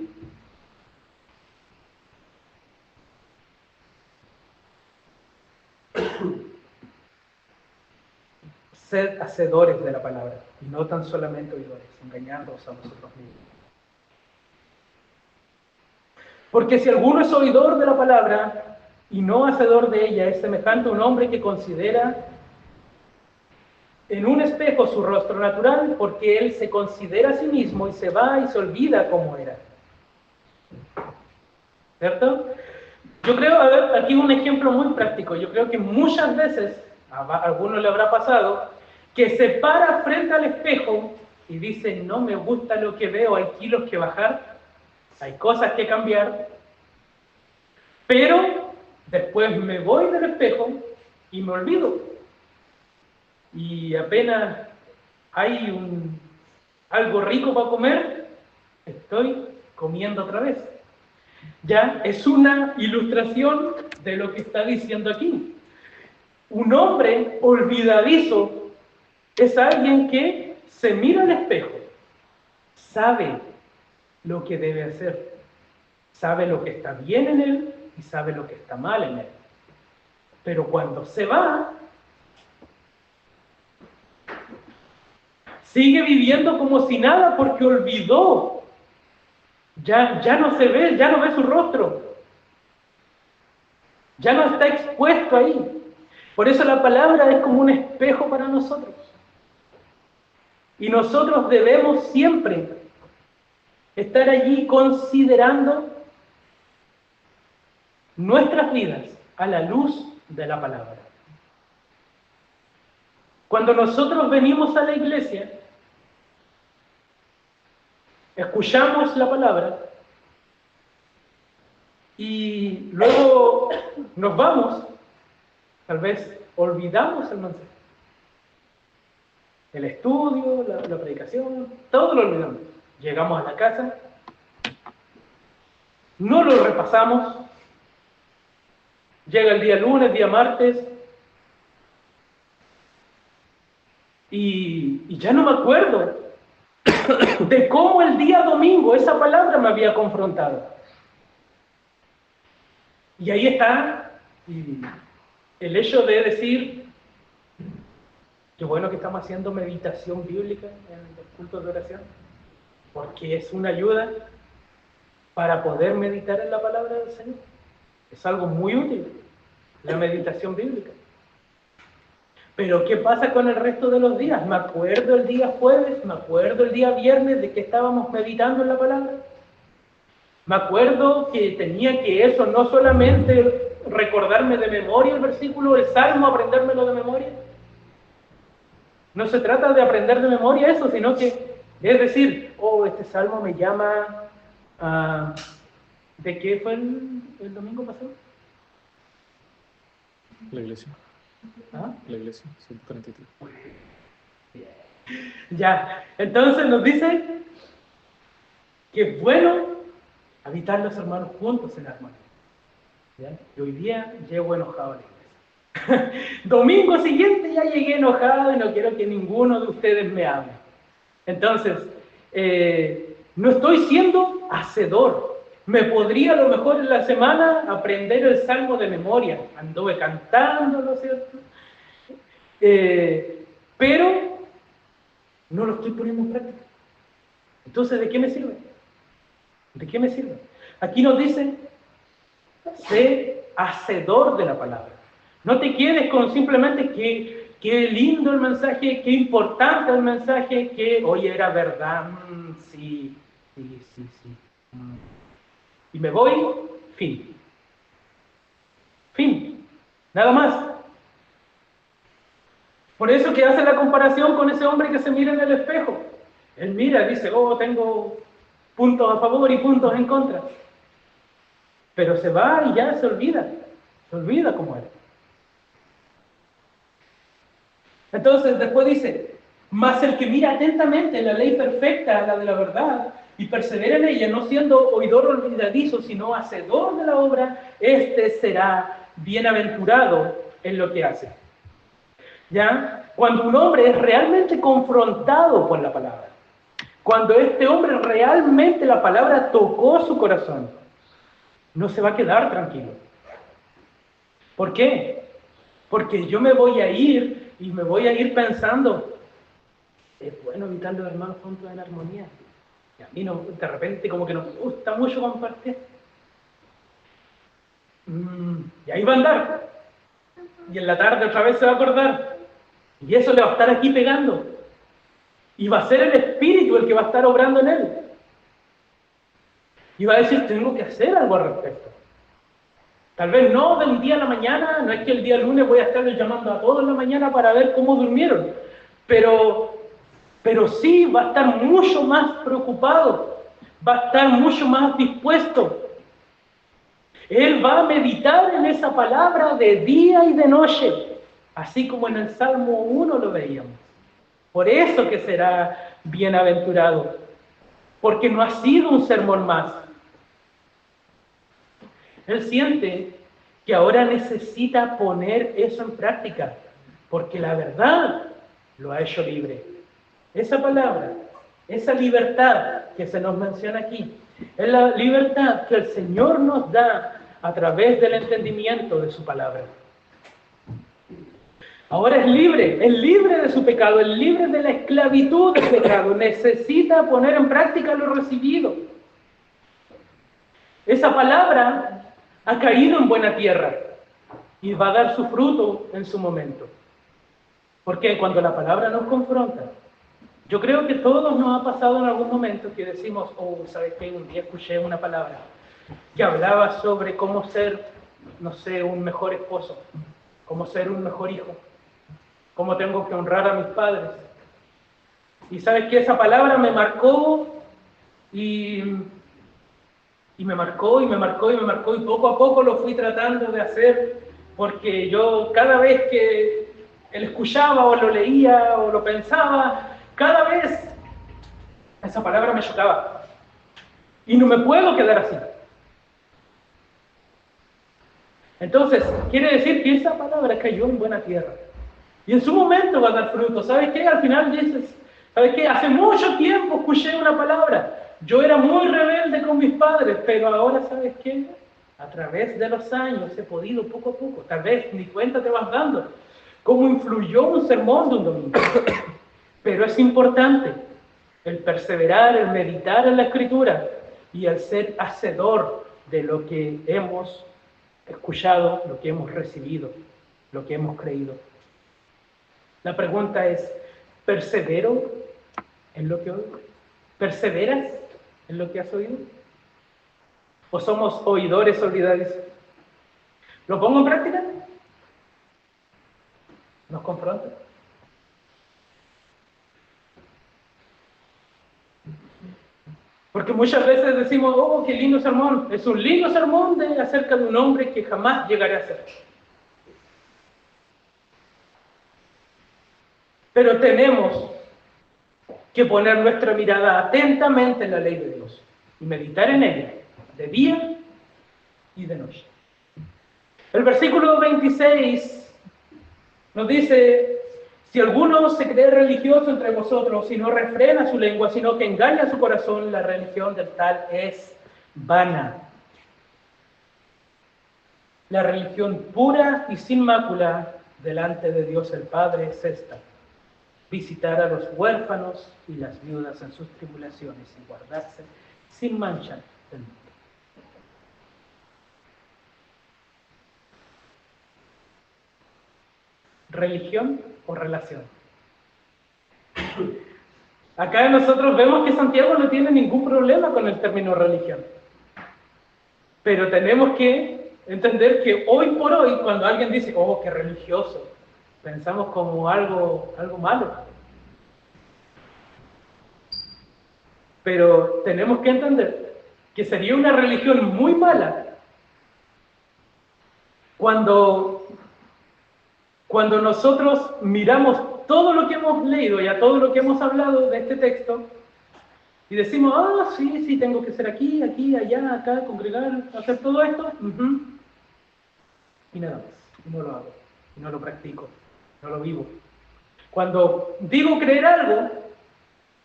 Ser hacedores de la palabra y no tan solamente oidores, engañándonos a nosotros mismos. Porque si alguno es oidor de la palabra y no hacedor de ella, es semejante a un hombre que considera en un espejo su rostro natural, porque él se considera a sí mismo y se va y se olvida cómo era. ¿Cierto? Yo creo, a ver, aquí un ejemplo muy práctico. Yo creo que muchas veces, a alguno le habrá pasado, que se para frente al espejo y dice, no me gusta lo que veo, hay kilos que bajar, hay cosas que cambiar, pero después me voy del espejo y me olvido. Y apenas hay algo rico para comer, estoy comiendo otra vez. Ya es una ilustración de lo que está diciendo aquí. Un hombre olvidadizo es alguien que se mira al espejo, sabe lo que debe hacer, sabe lo que está bien en él y sabe lo que está mal en él. Pero cuando se va, sigue viviendo como si nada porque olvidó. Ya no se ve, ya no ve su rostro. Ya no está expuesto ahí. Por eso la palabra es como un espejo para nosotros. Y nosotros debemos siempre estar allí considerando nuestras vidas a la luz de la palabra. Cuando nosotros venimos a la iglesia, escuchamos la palabra y luego nos vamos, tal vez olvidamos el mensaje. El estudio, la predicación, todo lo olvidamos. Llegamos a la casa, no lo repasamos, llega el día lunes, día martes, y ya no me acuerdo de cómo el día domingo esa palabra me había confrontado. Y ahí está el hecho de decir, qué bueno que estamos haciendo meditación bíblica en el culto de oración, porque es una ayuda para poder meditar en la palabra del Señor. Es algo muy útil, la meditación bíblica. Pero ¿qué pasa con el resto de los días? Me acuerdo el día jueves, me acuerdo el día viernes de que estábamos meditando en la palabra. Me acuerdo que tenía que eso, no solamente recordarme de memoria el versículo, el salmo, aprendérmelo de memoria. No se trata de aprender de memoria eso, sino que es decir, este salmo me llama a... ¿De qué fue el domingo pasado? La iglesia. ¿Ah? La iglesia, 143. Ya, entonces nos dice que es bueno habitar los hermanos juntos en armonía. ¿Ya? Y hoy día llego enojado a la iglesia. Domingo siguiente ya llegué enojado y no quiero que ninguno de ustedes me hable. Entonces, no estoy siendo hacedor. Me podría a lo mejor en la semana aprender el salmo de memoria. Anduve cantando, ¿no es cierto? Pero no lo estoy poniendo en práctica. Entonces, ¿de qué me sirve? ¿De qué me sirve? Aquí nos dice, sé hacedor de la palabra. No te quedes con simplemente qué lindo el mensaje, qué importante el mensaje, que oye, era verdad, sí. Y me voy, fin. Fin. Nada más. Por eso que hace la comparación con ese hombre que se mira en el espejo. Él mira, dice, tengo puntos a favor y puntos en contra. Pero se va y ya se olvida cómo era. Entonces después dice, mas el que mira atentamente la ley perfecta, la de la verdad, y persevera en ella, no siendo oidor olvidadizo, sino hacedor de la obra, este será bienaventurado en lo que hace. ¿Ya? Cuando un hombre es realmente confrontado por la palabra, cuando este hombre realmente la palabra tocó su corazón, no se va a quedar tranquilo. ¿Por qué? Porque yo me voy a ir y me voy a ir pensando, es bueno habitar los hermanos juntos en armonía. Y a mí no, de repente como que no me gusta mucho compartir. Y ahí va a andar. Y en la tarde otra vez se va a acordar. Y eso le va a estar aquí pegando. Y va a ser el Espíritu el que va a estar obrando en él. Y va a decir, tengo que hacer algo al respecto. Tal vez no de un día a la mañana, no es que el día lunes voy a estarles llamando a todos en la mañana para ver cómo durmieron. Pero sí va a estar mucho más preocupado, va a estar mucho más dispuesto. Él va a meditar en esa palabra de día y de noche, así como en el Salmo 1 lo veíamos. Por eso que será bienaventurado, porque no ha sido un sermón más. Él siente que ahora necesita poner eso en práctica, porque la verdad lo ha hecho libre. Esa palabra, esa libertad que se nos menciona aquí, es la libertad que el Señor nos da a través del entendimiento de su palabra. Ahora es libre de su pecado, es libre de la esclavitud del pecado, necesita poner en práctica lo recibido. Esa palabra ha caído en buena tierra y va a dar su fruto en su momento. Porque cuando la palabra nos confronta, yo creo que todos nos ha pasado en algún momento que decimos, ¿sabes qué? Un día escuché una palabra que hablaba sobre cómo ser, no sé, un mejor esposo, cómo ser un mejor hijo, cómo tengo que honrar a mis padres. Y ¿sabes qué? Esa palabra me marcó y me marcó y poco a poco lo fui tratando de hacer, porque yo cada vez que él escuchaba o lo leía o lo pensaba, cada vez esa palabra me chocaba. Y no me puedo quedar así. Entonces, quiere decir que esa palabra cayó en buena tierra. Y en su momento va a dar fruto. ¿Sabes qué? Al final dices, ¿sabes qué? Hace mucho tiempo escuché una palabra. Yo era muy rebelde con mis padres, pero ahora, ¿sabes qué? A través de los años he podido poco a poco. Tal vez ni cuenta te vas dando cómo influyó un sermón de un domingo. Pero es importante el perseverar, el meditar en la Escritura y el ser hacedor de lo que hemos escuchado, lo que hemos recibido, lo que hemos creído. La pregunta es, ¿persevero en lo que oigo? ¿Perseveras en lo que has oído? ¿O somos oidores olvidadizos? ¿Lo pongo en práctica? ¿Nos confronta? Porque muchas veces decimos, qué lindo sermón. Es un lindo sermón acerca de un hombre que jamás llegaré a ser. Pero tenemos que poner nuestra mirada atentamente en la ley de Dios y meditar en ella, de día y de noche. El versículo 26 nos dice, si alguno se cree religioso entre vosotros y no refrena su lengua, sino que engaña su corazón, la religión del tal es vana. La religión pura y sin mácula delante de Dios el Padre es esta: visitar a los huérfanos y las viudas en sus tribulaciones y guardarse sin mancha del mundo. ¿Religión o relación? Acá nosotros vemos que Santiago no tiene ningún problema con el término religión. Pero tenemos que entender que hoy por hoy, cuando alguien dice, qué religioso, pensamos como algo malo. Pero tenemos que entender que sería una religión muy mala cuando nosotros miramos todo lo que hemos leído y a todo lo que hemos hablado de este texto y decimos, sí, tengo que ser aquí, allá, acá, congregar, hacer todo esto, y nada más, y no lo hago, y no lo practico, no lo vivo. Cuando digo creer algo,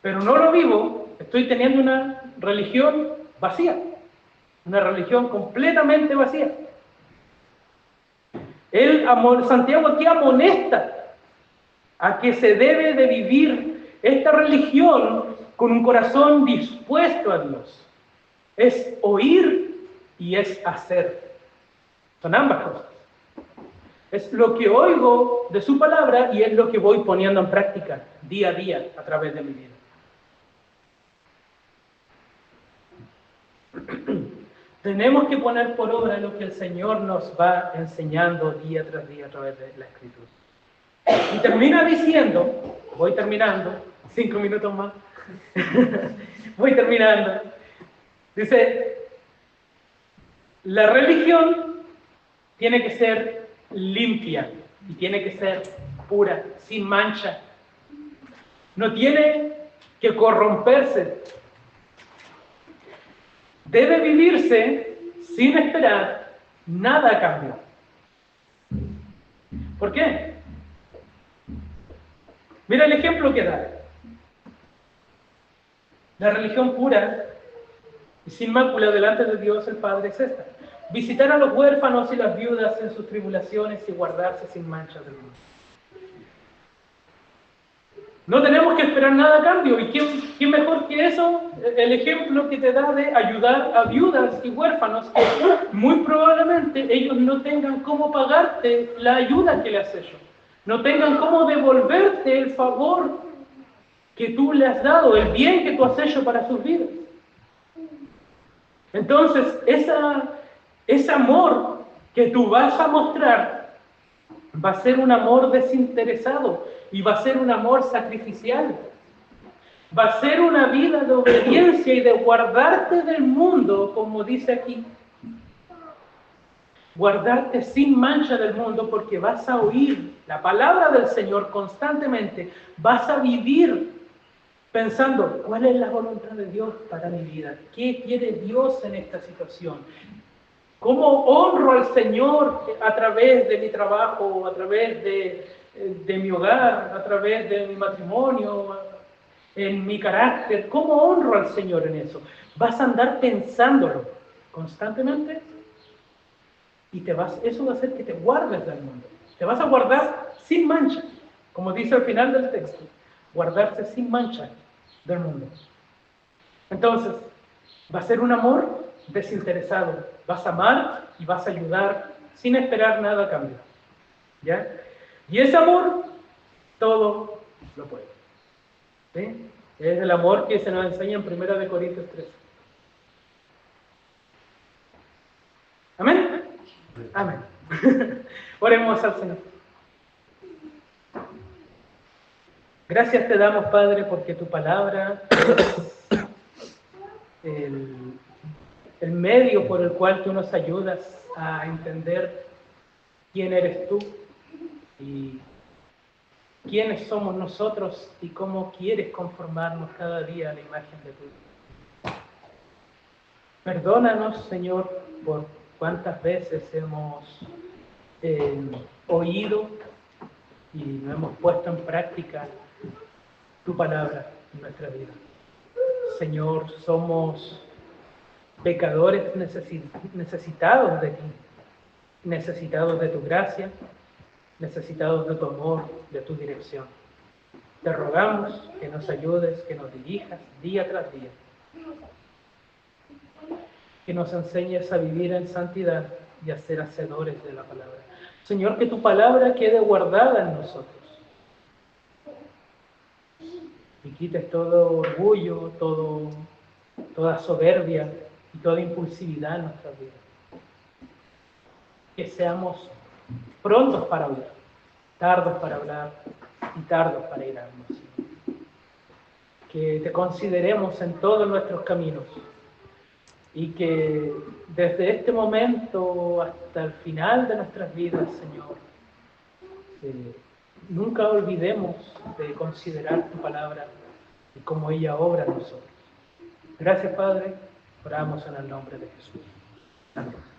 pero no lo vivo, estoy teniendo una religión vacía, una religión completamente vacía. Santiago aquí amonesta a que se debe de vivir esta religión con un corazón dispuesto a Dios. Es oír y es hacer. Son ambas cosas. Es lo que oigo de su palabra y es lo que voy poniendo en práctica día a día a través de mi vida. Tenemos que poner por obra lo que el Señor nos va enseñando día tras día a través de la Escritura. Y termina diciendo, voy terminando, 5 minutos más, voy terminando. Dice, la religión tiene que ser limpia y tiene que ser pura, sin mancha. No tiene que corromperse. Debe vivirse sin esperar nada a cambio. ¿Por qué? Mira el ejemplo que da. La religión pura y sin mácula delante de Dios el Padre es esta: visitar a los huérfanos y las viudas en sus tribulaciones y guardarse sin mancha del mundo. No tenemos que esperar nada a cambio. ¿Y quién mejor que eso? El ejemplo que te da de ayudar a viudas y huérfanos, que muy probablemente ellos no tengan cómo pagarte la ayuda que le has hecho. No tengan cómo devolverte el favor que tú le has dado, el bien que tú has hecho para sus vidas. Entonces, ese amor que tú vas a mostrar va a ser un amor desinteresado y va a ser un amor sacrificial. Va a ser una vida de obediencia y de guardarte del mundo, como dice aquí. Guardarte sin mancha del mundo, porque vas a oír la palabra del Señor constantemente. Vas a vivir pensando, ¿cuál es la voluntad de Dios para mi vida? ¿Qué quiere Dios en esta situación? ¿Cómo honro al Señor a través de mi trabajo, a través de mi hogar, a través de mi matrimonio, en mi carácter? ¿Cómo honro al Señor en eso? Vas a andar pensándolo constantemente y eso va a hacer que te guardes del mundo. Te vas a guardar sin mancha, como dice al final del texto, guardarse sin mancha del mundo. Entonces, va a ser un amor desinteresado. Vas a amar y vas a ayudar sin esperar nada a cambio. ¿Ya? Y ese amor, todo lo puede. ¿Sí? Es el amor que se nos enseña en 1 Corintios 13. ¿Amén? Amén. Oremos al Señor. Gracias te damos, Padre, porque tu palabra es el medio por el cual tú nos ayudas a entender quién eres tú y quiénes somos nosotros y cómo quieres conformarnos cada día a la imagen de tu Hijo. Perdónanos, Señor, por cuántas veces hemos oído y no hemos puesto en práctica tu palabra en nuestra vida. Señor, somos pecadores necesitados de ti, necesitados de tu gracia, necesitados de tu amor, de tu dirección. Te rogamos que nos ayudes, que nos dirijas día tras día, que nos enseñes a vivir en santidad y a ser hacedores de la palabra. Señor, que tu palabra quede guardada en nosotros y quites todo orgullo, toda soberbia y toda impulsividad en nuestras vidas. Que seamos prontos para oír, tardos para hablar y tardos para irnos. Que te consideremos en todos nuestros caminos y que desde este momento hasta el final de nuestras vidas, Señor, nunca olvidemos de considerar tu palabra y cómo ella obra en nosotros. Gracias, Padre. Oramos en el nombre de Jesús. Amén.